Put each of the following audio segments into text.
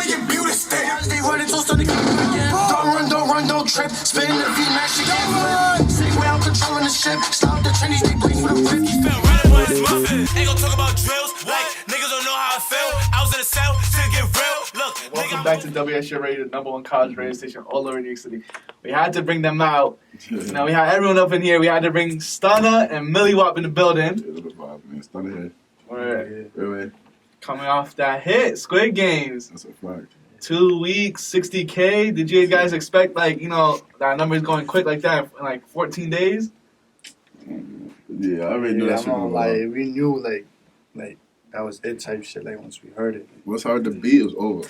where your beauty stay. They running toast on the again. Don't run, don't trip. Spin the V-Max, she can't run. Say we out controlling the ship. Stop the Chinese, they play for the whip. Ain't gon' talk about drills, like niggas don't know how I feel. I was in the cell to get real. Look, Welcome back to WSJU Radio, the #1 college radio station all over New York City. We had to bring them out. Now we had everyone up in here. We had to bring Stunner and Millie Wop in the building. Stunner here. Right. Coming off that hit, Squid Games. That's a fact. 2 weeks, 60K. Did you guys expect, that number is going quick like that in, 14 days? Yeah, I already knew that shit was like, we knew, like, that was it type shit, like, once we heard it. What's hard to beat was over.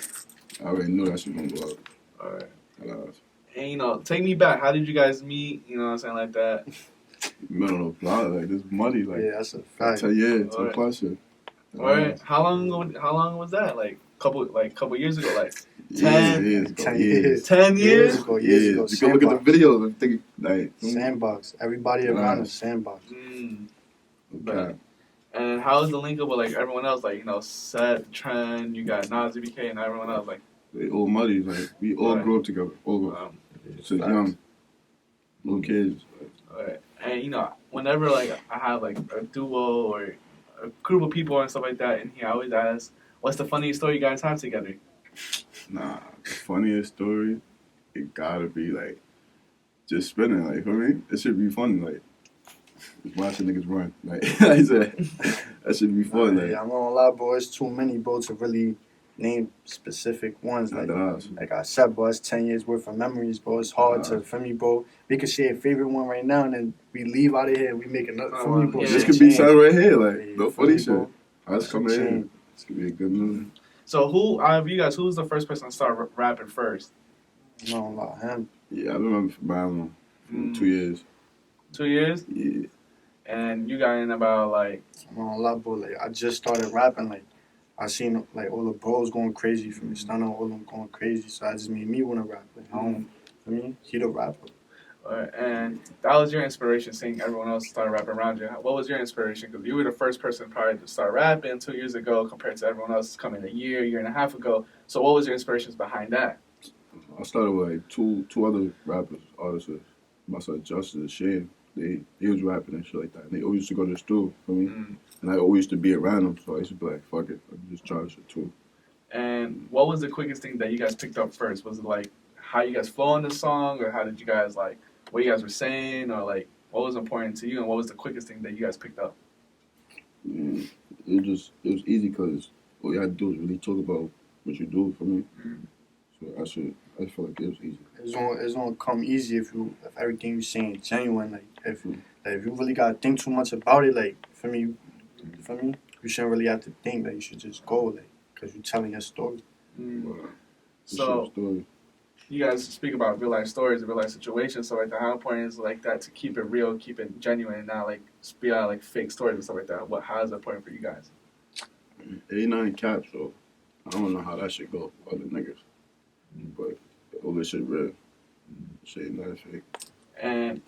I already knew that shit was over. Alright. And, take me back. How did you guys meet? You know what I'm saying, like that? Middle of the block, like, this money, yeah, that's a fact. 10 years, 10 plus shit. Alright. How long was that? Couple years ago, 10 years. 10 years? Ago. You can look at the videos and think, Sandbox. Everybody around the sandbox. Okay. And how is the link up with everyone else? Seth, Trent, you got Nas, BK, and everyone else. They all muddies, we all grew up together, so young, little kids. Alright. And whenever I have a duo or a group of people and stuff like that in here, I always ask, what's the funniest story you guys have together? Nah, the funniest story, it gotta be just spinning, for me, it should be funny, watching niggas run, I said, that should be fun, I'm not gonna lie, bro, it's too many, bro, to really name specific ones, like I said, bro, it's 10 years worth of memories, bro, it's hard to, for me, bro, we could share a favorite one right now, and then we leave out of here, and we make another, for me, bro. Yeah, this could be something right here, no funny shit. I just come in, this could be a good movie. So who, out of you guys, who was the first person to start rapping first? No, him. Yeah, I remember for Byron for 2 years. 2 years? Yeah. And you got in about I'm not gonna lie, bro, I just started rapping, I seen all the bros going crazy for me, Stunner, all of them going crazy, so I just made me wanna rap. For me, he the rapper. And that was your inspiration, seeing everyone else start rapping around you. What was your inspiration? Because you were the first person probably to start rapping 2 years ago compared to everyone else coming a year and a half ago. So what was your inspirations behind that? I started with two other artists. My son Justice and Shane. They was rapping and shit like that. And they always used to go to the studio for me. And I always used to be around them, so I used to be like, fuck it, I just try shit too. And what was the quickest thing that you guys picked up first? Was it how you guys flow on the song, or how did you guys what you guys were saying, or what was important to you, and what was the quickest thing that you guys picked up? Yeah, it was easy because all you had to do was really talk about what you do for me. So I feel like it was easy. It's gonna come easy if everything you're saying is genuine. If you really gotta think too much about it, for me, you shouldn't really have to think. You should just go, because you're telling a story. So you guys speak about real life stories and real life situations, so how important is that to keep it real, keep it genuine, and not speak out fake stories and stuff like that? How is that important for you guys? 89 cap, so I don't know how that shit go for other niggas, but all this shit real. Shit ain't nothing fake. And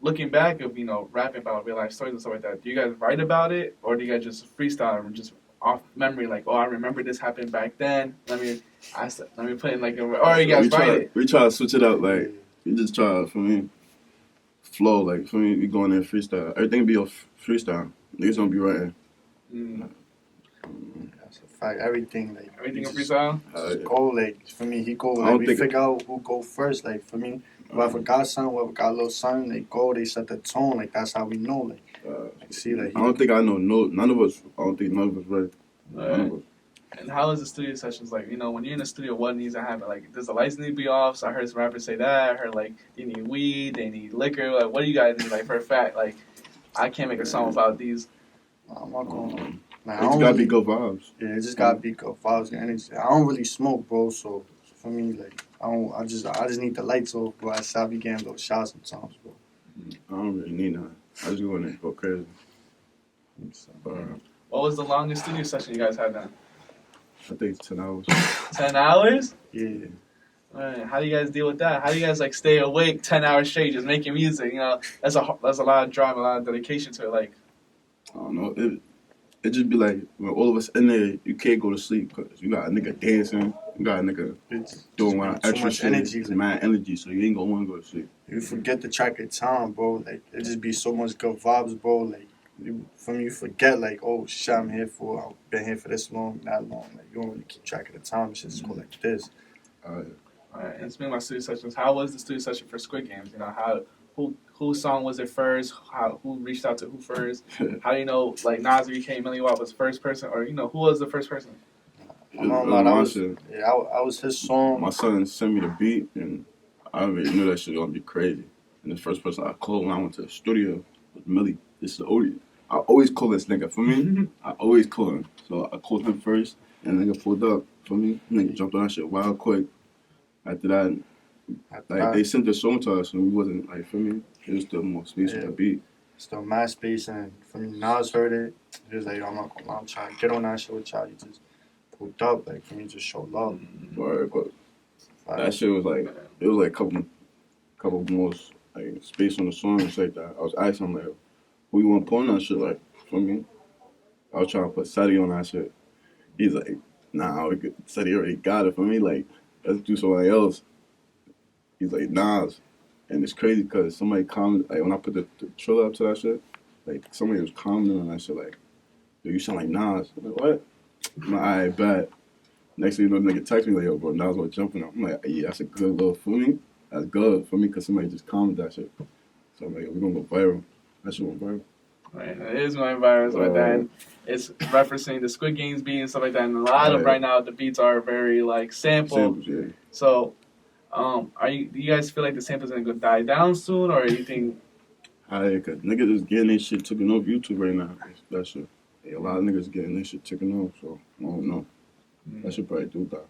looking back of rapping about real life stories and stuff like that, do you guys write about it, or do you guys just freestyle and just off memory, I remember this happened back then. Let me put in or you guys write it. We try to switch it up, we just try for me flow, for me we go in there freestyle. Everything be off freestyle. Niggas don't be writing. That's a fact. Everything everything in freestyle. Just go for me. He go we figure out who go first. For me, whoever got son, whoever got a little son, they go. They set the tone. That's how we know. I don't think I know none of us. I don't think none of us ready. None of us. And how is the studio sessions when you're in the studio? What needs to happen? Does the lights need to be off? So I heard some rappers say that. I heard they need weed, they need liquor. What do you guys need? For a fact, I can't make a song without these. I'm not going. It just gotta be good vibes. Yeah, it just gotta be good vibes and energy. I don't really smoke, bro. So for me, I just need the lights off, bro. I be getting little shots sometimes, bro. I don't really need none. I just go in there and go crazy. What was the longest studio session you guys had then? I think it's 10 hours. 10 hours? Yeah. Right. How do you guys deal with that? How do you guys stay awake 10 hours straight just making music? That's a lot of drive, a lot of dedication to it. I don't know. it just be like when all of us in there, you can't go to sleep because you got a nigga dancing, you got a nigga It's doing just wild too extra much shit, energy. it's Like, mad energy, so you ain't gonna want to go to sleep. you forget to track your time, bro. Like it just be so much good vibes, bro. Like you forget like, oh shit, I'm here for. I've been here for this long, that long. Like you don't really keep track of the time. It's just go like this. Alright, and speaking about studio sessions, how was the studio session for Squid Games? You know, whose song was it first? Who reached out to who first? How do you know like Nas became Millie Watt was first person, or you know who was the first person? I'm not gonna lie, that was I was his song. My son sent me the beat, and I already knew that shit was gonna be crazy. And the first person I called when I went to the studio was Millie. This is the Odie. I always call this nigga for me. I always call him. So I called him first, and the nigga pulled up for me. Nigga jumped on that shit wild quick. After that, like they sent the song to us, and we wasn't like for me. It was still more space with the beat. Still mad space, and for me, Nas heard it. He was like, I'm not gonna lie, I'm trying to get on that shit with y'all. He just pulled up, like for me, just show love. But that shit was like it was like couple more like space on the song and shit like that. I was asking him like, who you want to put on that shit? Like for me, I was trying to put Seti on that shit. He's like, nah, Seti already got it for me. Like let's do somebody else. He's like Nas, and it's crazy because somebody commented like when I put the trailer up to that shit, like somebody was commenting on that shit like, yo, you sound like Nas. I'm like, what? I'm like, alright, bet. Next thing you know, the nigga text me like, yo, bro, Nas was jumping up. I'm like, yeah, that's a good little for me. That's good for me because somebody just commented that shit. So I'm like, we're gonna go viral. That shit went viral. Right, it is going viral like that. And it's referencing the Squid Games beat and stuff like that. And a lot of right now the beats are very like sampled. Yeah. So, do you guys feel like the samples gonna go die down soon, or you think? Cause niggas is getting their shit taken off YouTube right now. That shit. Yeah, a lot of niggas getting their shit taken off. So I don't know. That should probably do that.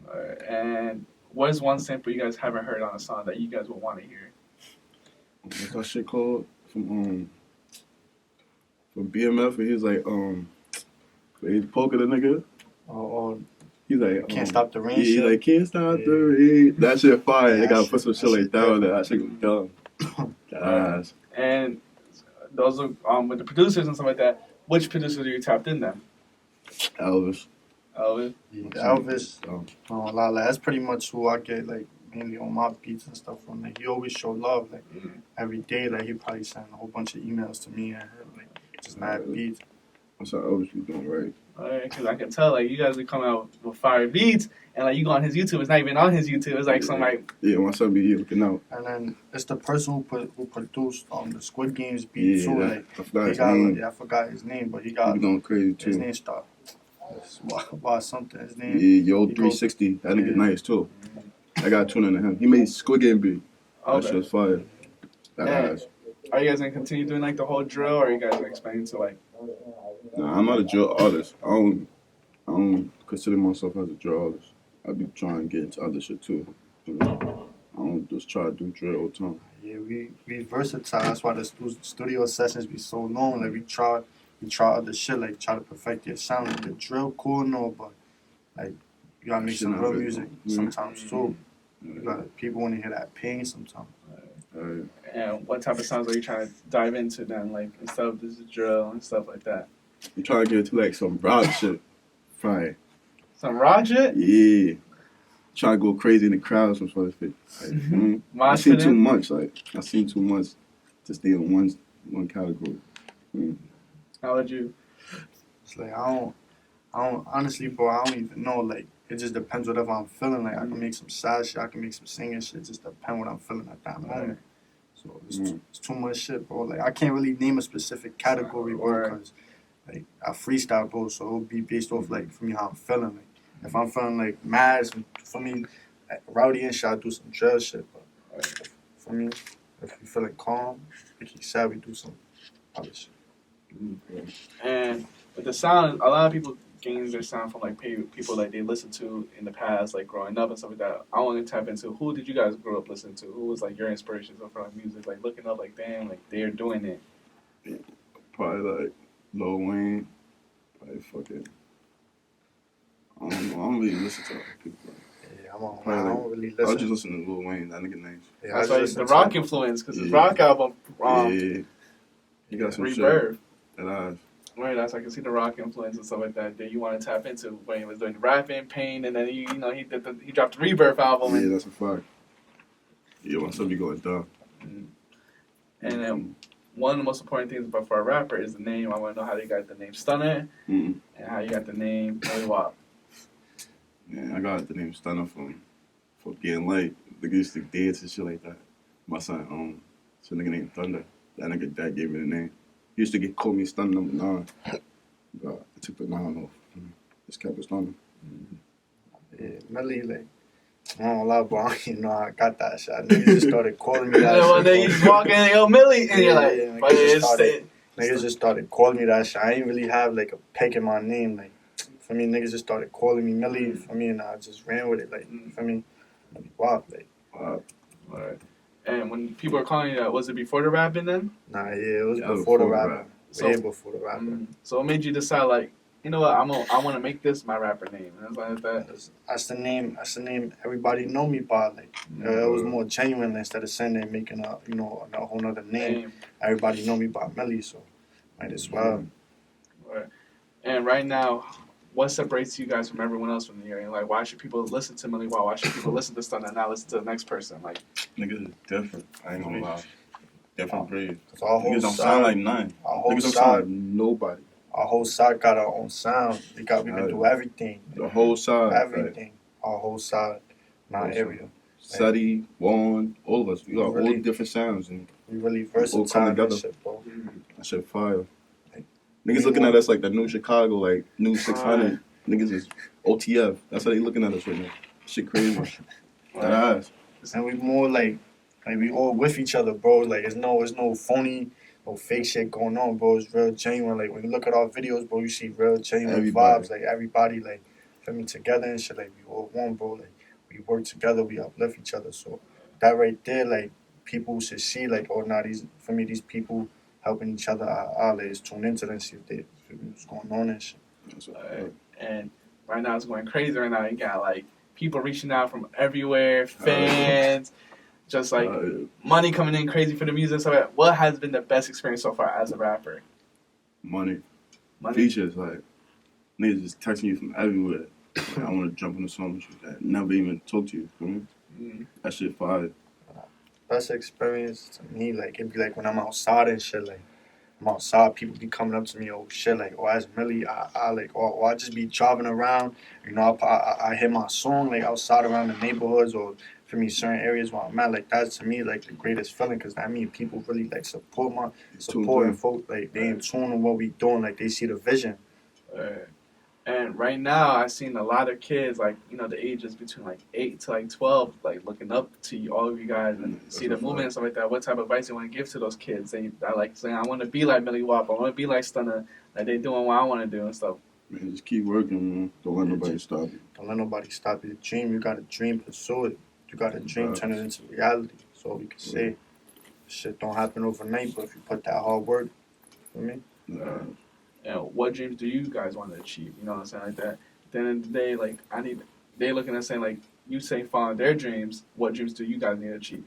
Alright, and what is one sample you guys haven't heard on a song that you guys would want to hear? What's that shit called from BMF? And he's like he's poking the nigga. Oh, He's like Can't Stop the Rain. Yeah, he's shit. like can't stop the rain. That shit fire. Yeah, They gotta that put some shit- shit like that that shit on there. That shit was dumb. Ass. And those are with the producers and stuff like that. Which producers are you tapped in then? Elvis. Elvis. Yeah, Elvis. Like, that's pretty much who I get like mainly on my beats and stuff from. Like he always show love. Like every day, like he probably send a whole bunch of emails to me and her, like just mad beats. That's how Elvis be doing right. Alright, because I can tell like you guys are coming out with fire beats, and like you go on his YouTube, it's not even on his YouTube. It's like some like my son be here looking out. And then it's the person who produced the Squid Games beat too. Like I forgot he his got name. I forgot his name, but he He got be going crazy his too. name start. Why something? His name. Yeah, Yo he 360. That nigga Yeah. nice too. I got to tune into him. He made Squid Game beat. That okay. shit was fire. That Yeah. ass. Are you guys gonna continue doing like the whole drill, or are you guys gonna expand to like? Nah, I'm not a drill artist. I don't consider myself as a drill artist. I be trying to get into other shit too. You know? I don't just try to do drill all the time. Yeah, we versatile. That's why the studio sessions be so long. Like we try other shit. Like try to perfect your sound. Like the drill cool, no, but like you gotta make some real music sometimes too. You gotta people want to hear that pain sometimes. And what type of sounds are you trying to dive into then? Like instead of this drill and stuff like that. I'm trying to get into like some rock shit. Fire. Some rock shit? Yeah. Trying to go crazy in the crowd some sort of shit. Like, I seen too much. I seen too much to stay in one category. How would you? It's like I don't honestly, bro. I don't even know. Like it just depends whatever I'm feeling. Like I can make some sad shit. I can make some singing shit. It just depends what I'm feeling at that moment. So it's too much shit, bro. Like I can't really name a specific category, bro, because like I freestyle, bro. So it'll be based off like for me how I'm feeling. Like if I'm feeling like mad, for me, like, rowdy and shit, I do some drill shit. But for me, if you feeling calm, if you sad, we do some other shit. And with the sound, a lot of people gain their sound from like people like they listened to in the past, like growing up and stuff like that. I want to tap into who did you guys grow up listening to? Who was like your inspirations for like music? Like looking up, like damn, like they're doing it. Probably like Lil Wayne. Probably fucking. I don't know. I don't really listen to other people. Yeah, I don't really listen. I'll just listen to Lil Wayne. That nigga nice. Yeah, That's why the rock influence, because his rock album, yeah. He got some Rebirth. shit. And Right, that's I can see the rock influence and stuff like that. That you want to tap into when he was doing rapping, Pain, and then he dropped the Rebirth album. Yeah, And, that's a fact. Yeah, my son be going down. and then one of the most important things about for a rapper is the name. I want to know how they got the name Stunner and how you got the name Millie Wop. Yeah, I got the name Stunner from getting late. Nigga used to dance and shit like that. My son, it's a nigga named Thunder. That nigga dad gave me the name. He used to call me Stunner number 9. I took the 9 off. Just kept it Stunner. Yeah, Millie, like, I don't lie, bro. You know, I got that shit. Niggas just started calling me that And shit. one day you just walk in, yo, Millie, and you're like, but Niggas just started calling me that shit. I didn't really have like a peg in my name. Like, for me, niggas just started calling me Millie. For me, and I just ran with it. Like, for me, wow, like. Wow. Alright. And when people are calling you that, was it before the rapping then? Nah, yeah, it was Yeah, before the before the rapper. rap. Way before the rapper. So what made you decide, like, you know what, I want to make this my rapper name? And like that. That's the name. Everybody know me by. Like, it was more genuine instead of saying they're making a whole other name. Everybody know me by Millie, so might as well. Right. And right now, what separates you guys from everyone else from the area? Like, why should people listen to Millie Wop? Why should people listen to Stunner and not listen to the next person? Like, Niggas is different. I ain't gonna lie. Different breed. Our whole Niggas don't side, sound like none. Our whole Niggas don't sound like side, nobody. our whole side got our own sound. We can do everything. The whole side. Everything. Our whole side, my area. Seti, Juan, all of us. We got Really- all different sounds and We really all come versatile and together. shit, bro. that shit fire. Niggas looking at us like the new Chicago, like new 600. Niggas is OTF. That's how they looking at us right now. Shit crazy. That ass. And we more like we all with each other, bro. Like it's no phony, no fake shit going on, bro. It's real genuine. Like when you look at our videos, bro, you see real genuine Everybody. vibes. Like everybody, like feel me, together and shit. Like we all one, bro. Like we work together, we uplift each other. So that right there, like people should see, like, oh, now these people helping each other out. Like, tune into them, see what's going on and shit. and right now it's going crazy. Right now you got like people reaching out from everywhere, fans, just like money coming in crazy for the music. So what has been the best experience so far as a rapper? Money. Features, like, niggas just texting you from everywhere. Like, I want to jump on the song with you that never even talk to you. Feel me? That shit fire. Best experience to me, like, it'd be like when I'm outside and shit, like, I'm outside, people be coming up to me, oh shit, like, oh, that's Millie, I like, or I just be driving around, you know, I hear my song, like, outside around the neighborhoods, or for me, certain areas where I'm at, like, that's to me, like, the greatest feeling, because I mean, people really, like, support and folk, like, they in tune with what we doing, like, they see the vision. And right now, I've seen a lot of kids, like, you know, the ages between, like, 8 to, like, 12, like, looking up to you, all of you guys, and see the movement and stuff like that. What type of advice you want to give to those kids? They like saying, I want to be like Millie Wop. I want to be like Stunner. Like, they doing what I want to do and stuff. Man, just keep working, man. Don't let nobody stop you. Don't let nobody stop your dream. You got a dream, pursue it. You got a dream, turn it into reality. That's all we can say. Shit don't happen overnight, but if you put that hard work, you know what I mean? And what dreams do you guys want to achieve? You know what I'm saying? Like that. At the end of the day, like, they looking at saying, like, you say following their dreams, what dreams do you guys need to achieve?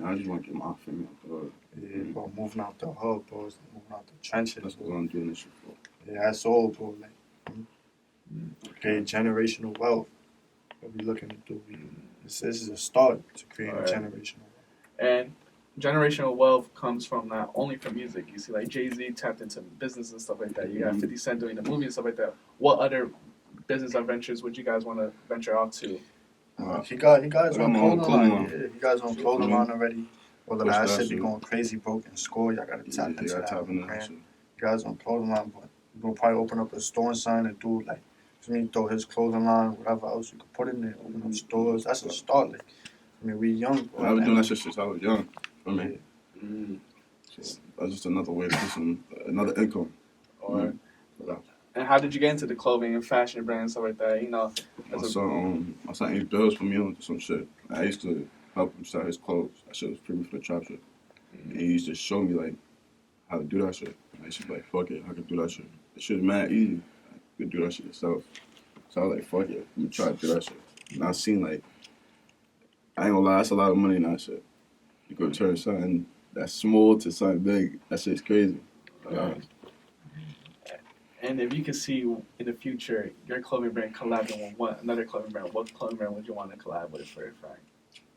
I just want to get my finger out the hood. Yeah, bro, moving out the hood, bro. Moving out the trenches. That's what I'm doing this shit for. Yeah, that's all, bro. Like, create generational wealth. What we looking to do? This is a start to create generational wealth. And generational wealth comes from not only from music. You see, like, Jay-Z tapped into business and stuff like that. You got 50 Cent doing the movie and stuff like that. What other business ventures would you guys want to venture out to? He got his own clothing line. Yeah, he got his own clothing line already. All of that shit be going crazy, broken score. Y'all gotta tap into that. He got his own clothing line, but we'll probably open up a store and sign and do, like, throw his clothing line, whatever else you could put in there, open up stores. That's a start. Like, I mean, we young, bro. I've been doing that shit since I was young. I mean, so that's just another way to get another income. And how did you get into the clothing and fashion brand and stuff like that? You know, my son ain't bills for me on some shit. I used to help him sell his clothes. That shit was pretty for the trap shit. And he used to show me, like, how to do that shit. I used to be like, fuck it, I can do that shit. That shit is mad easy. You can do that shit yourself. So I was like, fuck it, let me try to do that shit. And I seen, like, I ain't gonna lie, that's a lot of money in that shit. You go turn something that's small to something big. That shit's crazy. And if you could see in the future your clothing brand collabing with another clothing brand, what clothing brand would you want to collab with for your friend?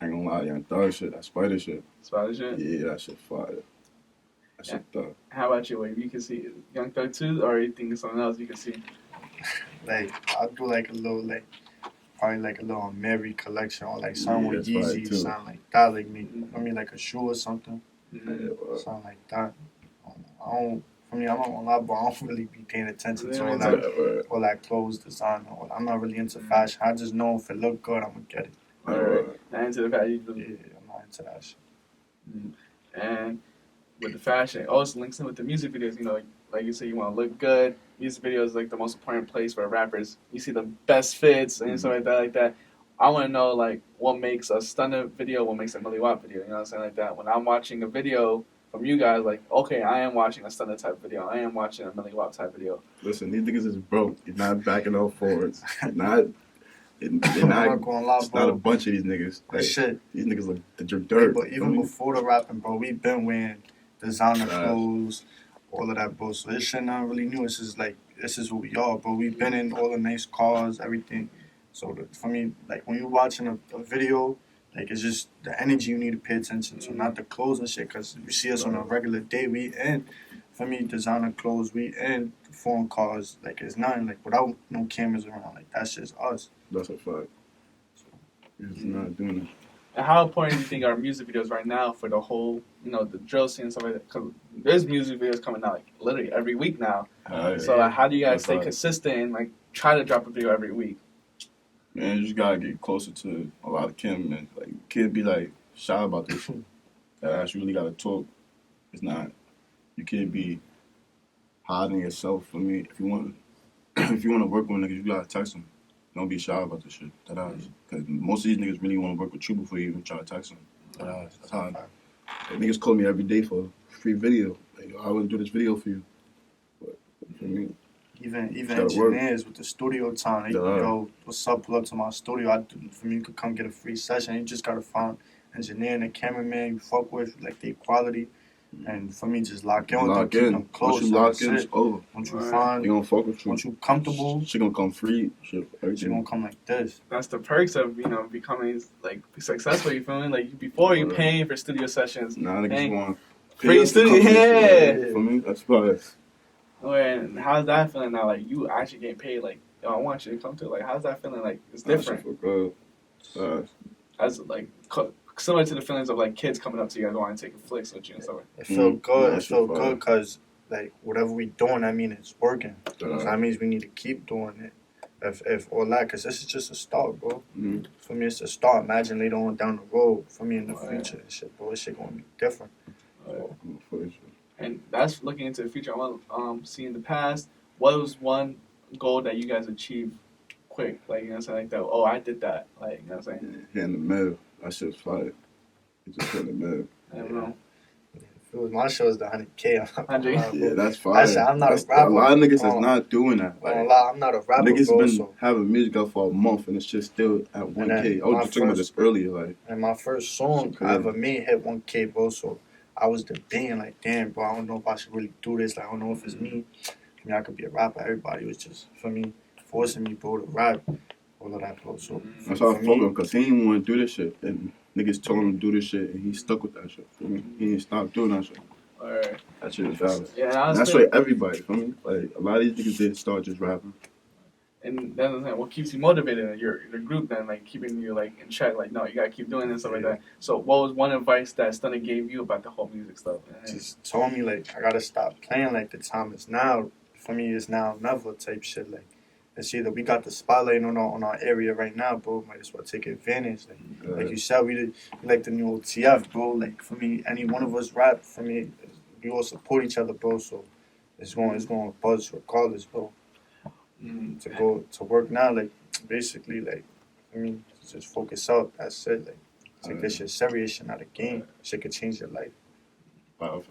I ain't gonna lie, Young Thug shit, that spider shit. Spider shit? Yeah, that shit fire. That shit thug. How about you, Wave? You can see Young Thug too, or you think it's something else you can see? Like I'll do like a little probably like a little Mary collection or like something with that's fire, Yeezy, too. something like that. Like me, I mean like a shoe or something, Mm-hmm. something like that. I don't. For me, I'm not gonna lie, but I don't really be paying attention to all Yeah, that, all that clothes design. I'm not really into fashion. I just know if it look good, I'm gonna get it. Not into the fashion. Yeah, I'm not into that shit. And with the fashion, it also links in with the music videos. You know, like you say, you want to look good. Music videos is like the most important place for rappers. You see the best fits and stuff like that. I want to know like what makes a stunner video, what makes a Millie Watt video. You know what I'm saying, like that. When I'm watching a video from you guys, like, okay, I am watching a stunner type video. I am watching a Millie Watt type video. Listen, these niggas is broke. You're not backing off forwards. They're not. I'm not gonna lie, It's bro. not a bunch of these niggas. Like, Shit. these niggas look the dirt. But even before the rapping, bro, we've been wearing designer clothes, all of that, bro. So this shit not really new. This is who we are, bro. We've been in all the nice cars, everything. So for me, like when you're watching a video, like it's just the energy you need to pay attention to, not the clothes and shit. Cause you see us on a regular day, we in. For me, designer clothes, we in foreign cars. Like it's nothing. Like without no cameras around, like that's just us. That's a fact. You're just not doing it. And how important do you think are music videos right now for the whole, you know, the drill scene and stuff like that? Because there's music videos coming out like literally every week now. So like, how do you guys stay consistent and like try to drop a video every week? Man, you just gotta get closer to a lot of Kim, man. Like, kid be like shy about this shit. That you really gotta talk. It's not. You can't be hiding yourself. For me, if you want to work with niggas, you gotta text them. Don't be shy about this shit. Because most of these niggas really want to work with you before you even try to text them. That's how. Like, niggas call me every day for a free video. Like, I want to do this video for you. But for me, even engineers with the studio time, they can go, what's up, pull up to my studio. For me, you could come get a free session. You just gotta find engineer and a cameraman you fuck with, like they quality. And for me, just lock in with them, keep them close. Once you lock in, it's over. Once you find, they gonna fuck with you. Once you comfortable, she gonna come free. She gonna come like this. That's the perks of, you know, becoming like successful. You feel me? Like before, you paying for studio sessions. Now niggas want free studio. Yeah. For me, that's probably. And how's that feeling now? Like you actually getting paid. Like, yo, I want you to come to. Like, how's that feeling? Like it's different. As like similar to the feelings of like kids coming up to you guys wanting to take flicks with you and stuff. It felt good. It felt good because like whatever we doing, that means it's working. So that means we need to keep doing it. If all that, because this is just a start, bro. For me, it's a start. Imagine later on down the road, for me in the future, and shit, bro, this shit gonna be different. And that's looking into the future. I want to see in the past. What was one goal that you guys achieved quick? Like, you know what I'm saying? Like that. Oh, I did that. Like, you know what I'm saying? Yeah, in the middle. That shit's fire. It's just in the middle. I don't know. My show is the 100K. Yeah, that's fire. I'm not a rapper. A lot of niggas is not doing that. Like, I'm not a rapper, niggas bro, been having music out for a month and it's just still at 1K. I was just talking about this earlier. Like, and my first song I ever made hit 1K, bro. So I was debating, like, damn, bro, I don't know if I should really do this. Like, I don't know if it's me. I mean, I could be a rapper. Everybody was just, for me, forcing me, bro, to rap. All of that, bro. So that's how I fuck him, because he didn't want to do this shit. And niggas told him to do this shit and he stuck with that shit. For me, he didn't stop doing that shit. Alright. That shit is valid. Yeah, and that's like everybody, for me. Like, a lot of these niggas didn't start just rapping. And that's what keeps you motivated in your group then, like keeping you like in check, like no, you gotta keep doing this stuff like that. So what was one advice that Stunner gave you about the whole music stuff? Just told me like I gotta stop playing like the time is now. For me it's now never type shit. Like it's either we got the spotlight on our area right now, bro. Might as well take advantage. Like you said, we like the new TF, bro. Like for me, any one of us rap. For me, we all support each other, bro. So it's going to buzz regardless, bro. To go to work now, like basically, like I mean, just focus out. That's it. Like take this shit serious, shit not a game. Shit could change your life. Do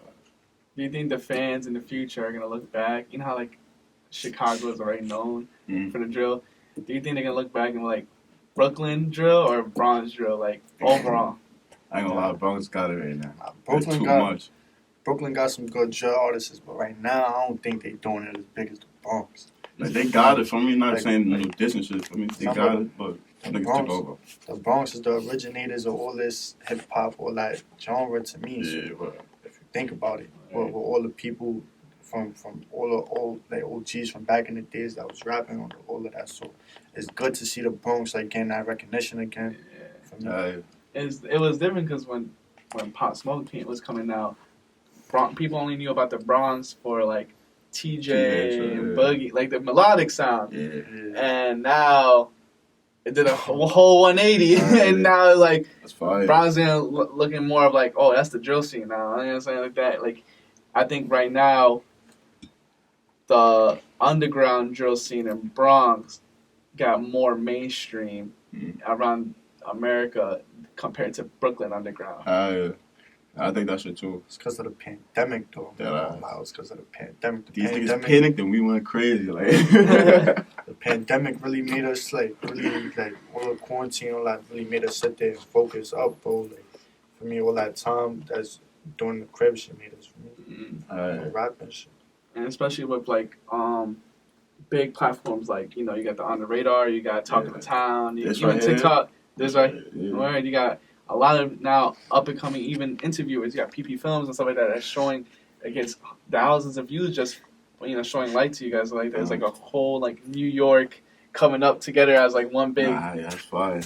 you think the fans in the future are gonna look back? You know how like Chicago is already known for the drill. Do you think they're gonna look back and be like Brooklyn drill or Bronx drill, like overall? I ain't gonna lie, Bronx got it right now. Brooklyn too got much. Brooklyn got some good drill artists, but right now I don't think they doing it as big as the Bronx. Like, they got it for me. Not Like- saying no distance shit for me. They got it, but niggas took Bronx. over. The Bronx is the originators of all this hip hop or like genre to me. So Yeah, but if you think about it, with all the people from all the old like OGs from back in the days that was rapping on all of that, so it's good to see the Bronx like getting that recognition again. For me. It was different because when Pop Smoke was coming out, people only knew about the Bronx for like TJ and Boogie, like the melodic sound. yeah, And now it did a whole 180, and now like that's fine. Bronx is looking more of like, oh, that's the drill scene now. You know what I'm saying? Like that. Like, I think right now the underground drill scene in Bronx got more mainstream around America compared to Brooklyn underground. I think that's it too. It's because of the pandemic, though. Yeah. It's because of the pandemic. These niggas panicked and we went crazy. Like The pandemic really made us like all the quarantine, all that really made us sit there and focus up, bro. Like for me, all that time that's doing the crib shit made us rap and shit. And especially with like big platforms like, you got the On the Radar, you got Talk of the Town, even TikTok. This right, where you got a lot of now up and coming even interviewers. You got PP Films and stuff like that that's showing, it gets thousands of views just showing light to you guys. Like there's like a whole like New York coming up together as like one big. yeah, that's fine.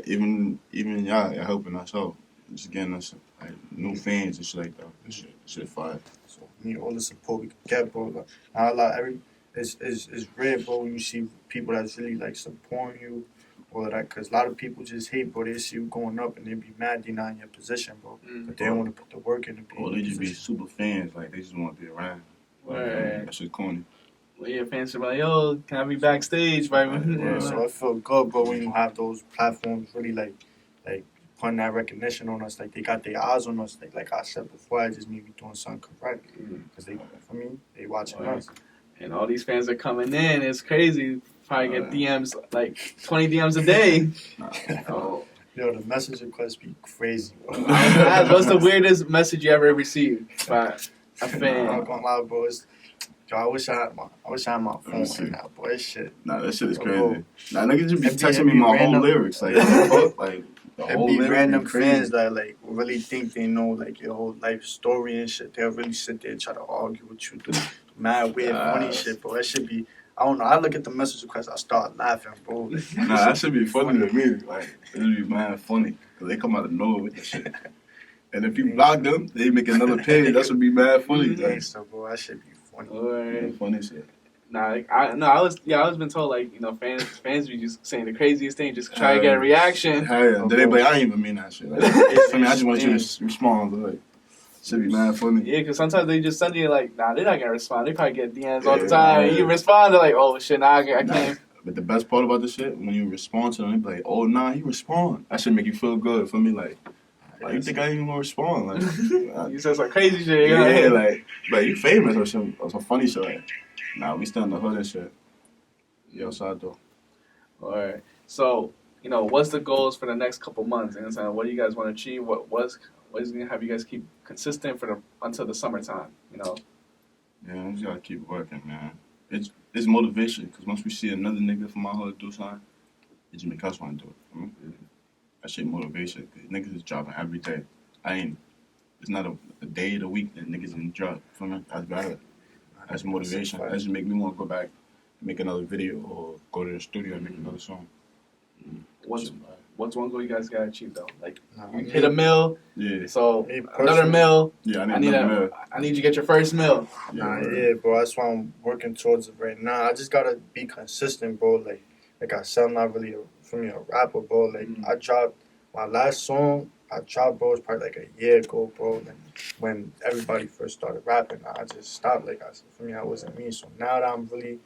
Even y'all helping us out, just getting us like new fans and shit like that. This shit fire. So all the support we can get, bro. Like, it's rare, bro, when you see people that's really like supporting you. All of that, because a lot of people just hate, bro. They see you going up and they be mad you're not in your position, bro. But they don't want to put the work in to be. Or they just be super fans, like they just want to be around. Right. That shit corny. Well, your fans are like, yo, can I be backstage? Right? Yeah, so I feel good, bro, when you have those platforms really like putting that recognition on us. Like they got their eyes on us. Like I said before, I just need to be doing something correct. Because they watching us. And all these fans are coming in. It's crazy. Probably get DMs, like 20 DMs a day. Yo, the message requests be crazy, bro. What's the weirdest message you ever received by a fan? I'm not gonna lie, bro. I wish I had my phone right now, boy. This shit. Nah, that shit is Bro. crazy. Nah, niggas just be It'd texting be me my random. whole lyrics. Like, the It whole be lyrics random be crazy. fans that like really think they know like your whole life story and shit. They'll really sit there and try to argue with you, do mad weird funny shit, bro. That should be. I don't know. I look at the message request, I start laughing, bro. Nah, that should be funny to me. Like, it would be mad funny. Because they come out of nowhere with the shit. And if you block them, they make another page. That should be mad funny. Like, Gangsta, bro. That should be funny. Or, funny shit. I was been told like fans be just saying the craziest thing, just try to get a reaction. Hell yeah. Then they be like, I ain't even mean that shit. Like, I just want you to respond. But, like, should be mad funny. Yeah, because sometimes they just send you like, nah, they're not gonna respond. They probably get DMs all the time. And you respond, they're like, oh shit, nah, I can't. But the best part about this shit, when you respond to them, they be like, oh nah, he respond. That should make you feel good. For me, like you think I ain't even gonna respond? Like, You said some crazy shit. yeah, like you famous or some funny shit. Like, nah, we still in the hood and shit. Yeah, outside though. Alright. So, what's the goals for the next couple months? You know what I'm saying? What do you guys want to achieve? What is gonna have you guys keep consistent until the summertime? Yeah, we just gotta keep working, man. It's motivation, because once we see another nigga from my hood do something, it just make us want to do it. That shit motivation, because niggas is dropping every day. It's not a day of the week that niggas didn't drop. That's better. That's motivation. That just make me want to go back and make another video or go to the studio and make another song. What's one goal you guys gotta achieve though? Like you hit a mill, Yeah. so another mill. Yeah, I need you to get your first mill. Yeah, bro. That's why I'm working towards it right now. I just gotta be consistent, bro. Like I said, I'm not really a rapper, bro. Like I dropped my last song. Bro, it's probably like a year ago, bro. Like when everybody first started rapping, I just stopped. Like I said, for me, that wasn't me. So now that I'm really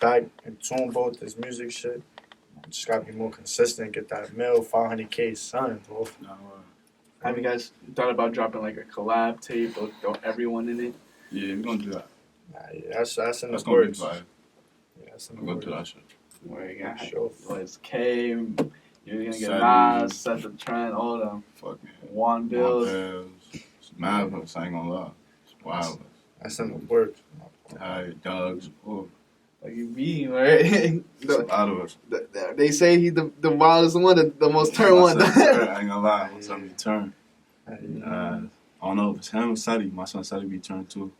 back in tune, bro, with this music shit, I just gotta be more consistent. Get that mill, 500K, son, bro. Have you guys thought about dropping like a collab tape or throw everyone in it? Yeah, we're gonna do that. Yeah, that's in the That's gonna be works. fire. Yeah, that's in the We're gonna works. do that shit. Where you got Sure. it's K, you're gonna get Sadie. Nas, Set the Trend, all of them. Fuck man. Juan Bills. marvelous. I ain't gonna lie. It's wild. That's in the works. Alright, dogs. Oh, Like you mean, right? it's a lot of us. They say he's the wildest one, the most turned one. I ain't gonna lie. My son be turned. I don't know if it's him or Sadi. My son Sadi be turned too.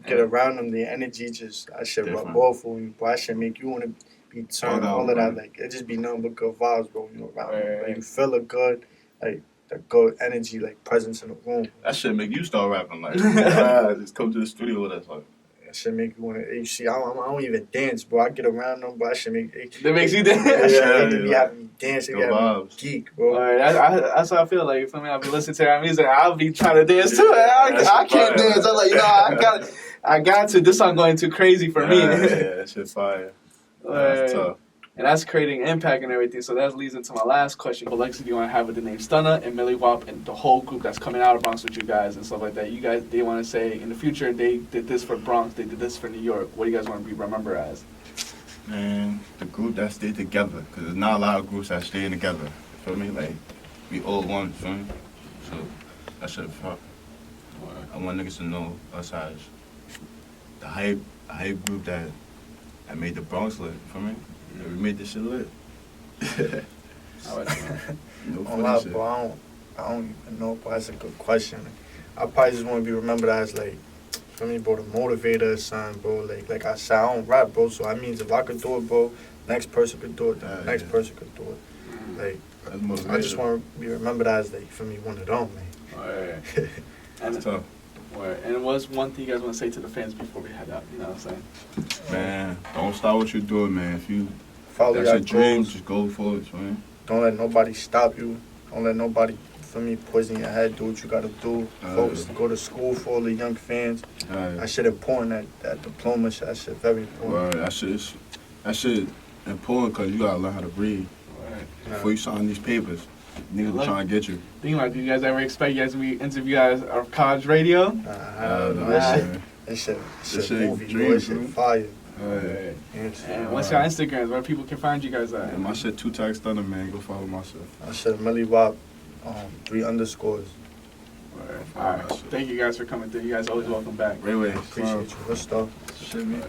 Get around them, the energy just, that shit rub Different. off on you. Boy, that shit make you want to be turned, all of that. Right. Like, it just be nothing but good vibes, bro, when you're around them. Right. Like, you feel a good, like, the good energy, like, presence in the room. That shit make you start rapping like, just come to the studio with us. Like, That shit make you want to, you see, I don't even dance, bro. I get around them, but that shit make, That makes you dance. that shit Yeah, be yeah. having me dance, it Good got me vibes. geek, bro. Alright, that's how I feel like. For me, I'll be listening to that music. I'll be trying to dance too. That's I can't fire. dance. I'm like, I got to. This song going too crazy for me. yeah, that shit fire. That's tough. And that's creating impact and everything. So that leads into my last question. What legacy do you want to have with the name Stunna and Millie Wop and the whole group that's coming out of Bronx with you guys and stuff like that? You guys, they want to say in the future they did this for Bronx, they did this for New York. What do you guys want to be remembered as? Man, the group that stayed together, because there's not a lot of groups that stay together. You feel me? Like, we all one, you feel me? So, that shit fuck. I want niggas to know us as the hype group that made the Bronx lit, you feel me? Yeah, we made this shit lit. How about you, man? No Oh, funny wow, shit. bro, I don't even know, but that's a good question. I probably just want to be remembered as, like, for me, bro, the motivator or something, bro. Like I said, I don't rap, bro, so that means if I could do it, bro, next person could do it, the next person could do it. Like, That's motivation. I just want to be remembered as, like, for me, one of them, man. Alright. And, It's tough. and what's one thing you guys want to say to the fans before we head out? You know what I'm saying? Man, don't stop what you're doing, man. If you Follow that's your your dream, goals. just go for it, man. Don't let nobody stop you. Don't let nobody, for me, poison your head. Do what you got to do. Focus. Go to school for all the young fans. That shit important. That diploma shit, that shit very important. Word, that shit important because you gotta learn how to read before you sign these papers. Niggas be trying to get you. Think about it. Do you guys ever expect you guys to be interviewed at our college radio? That shit movie, dream, bro. That shit bro. fire. Alright. And what's your Instagrams? Where people can find you guys at? And my shit 2 tags Stunna, man. Go follow my shit. That shit Millie Wop, 3 underscores. Alright. Thank you guys for coming through. You guys always welcome back. Rayway. Appreciate you. Good stuff. Shit, man.